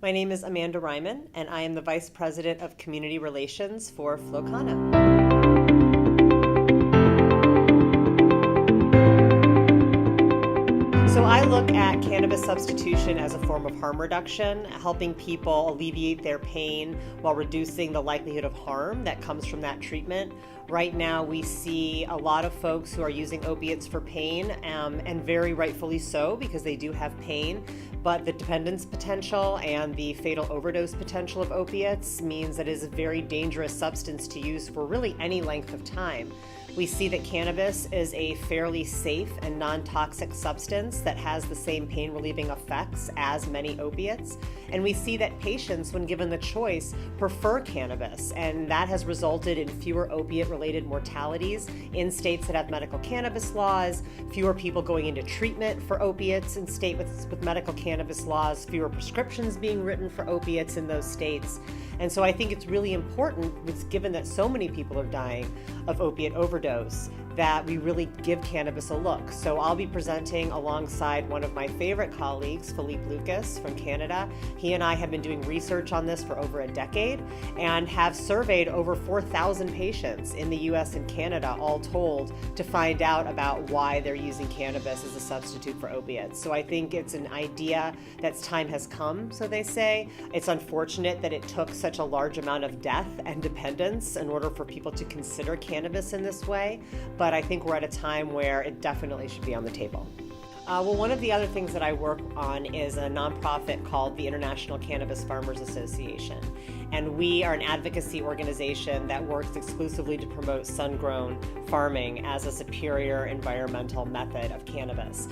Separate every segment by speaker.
Speaker 1: My name is Amanda Reiman, and I am the Vice President of Community Relations for Flow Kana. So I look at cannabis substitution as a form of harm reduction, helping people alleviate their pain while reducing the likelihood of harm that comes from that treatment. Right now, we see a lot of folks who are using opiates for pain, and very rightfully so, because they do have pain. But the dependence potential and the fatal overdose potential of opiates means that it is a very dangerous substance to use for really any length of time. We see that cannabis is a fairly safe and non-toxic substance that has the same pain-relieving effects as many opiates. And we see that patients, when given the choice, prefer cannabis. And that has resulted in fewer opiate-related mortalities in states that have medical cannabis laws, fewer people going into treatment for opiates in states with medical cannabis laws, fewer prescriptions being written for opiates in those states. And so I think it's really important, given that so many people are dying of opiate overdose, that we really give cannabis a look. So I'll be presenting alongside one of my favorite colleagues, Philippe Lucas from Canada. He and I have been doing research on this for over a decade and have surveyed over 4,000 patients in the US and Canada, all told, to find out about why they're using cannabis as a substitute for opiates. So I think it's an idea that's time has come, so they say. It's unfortunate that it took such a large amount of death and dependence in order for people to consider cannabis in this way. But I think we're at a time where it definitely should be on the table. One of the other things that I work on is a nonprofit called the International Cannabis Farmers Association. And we are an advocacy organization that works exclusively to promote sun-grown farming as a superior environmental method of cannabis.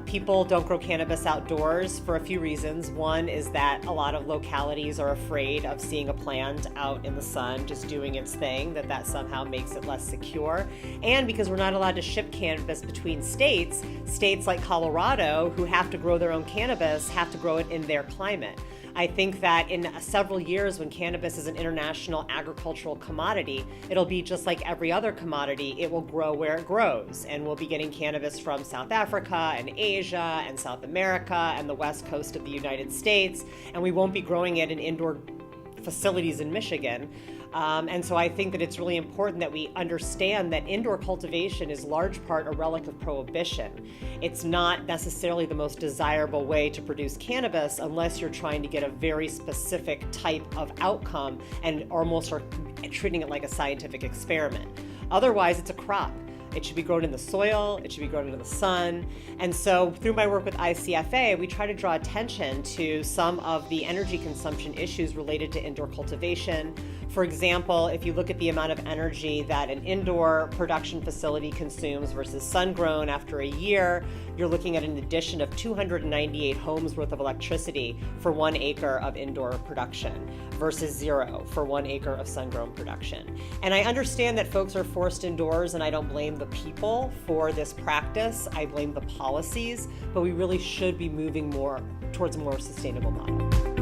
Speaker 1: People don't grow cannabis outdoors for a few reasons. One is that a lot of localities are afraid of seeing a plant out in the sun just doing its thing, that somehow makes it less secure. And because we're not allowed to ship cannabis between states like Colorado, who have to grow their own cannabis, have to grow it in their climate. I think that in several years, when cannabis is an international agricultural commodity, it'll be just like every other commodity. It will grow where it grows, and we'll be getting cannabis from South Africa and Asia and South America and the west coast of the United States, and we won't be growing it in indoor facilities in Michigan. And so I think that it's really important that we understand that indoor cultivation is large part a relic of prohibition. It's not necessarily the most desirable way to produce cannabis unless you're trying to get a very specific type of outcome and almost are treating it like a scientific experiment. Otherwise, it's a crop. It should be grown in the soil, it should be grown in the sun. And so through my work with ICFA, we try to draw attention to some of the energy consumption issues related to indoor cultivation. For example, if you look at the amount of energy that an indoor production facility consumes versus sun-grown after a year, you're looking at an addition of 298 homes worth of electricity for 1 acre of indoor production versus 0 for 1 acre of sun-grown production. And I understand that folks are forced indoors, and I don't blame the people for this practice. I blame the policies, but we really should be moving more towards a more sustainable model.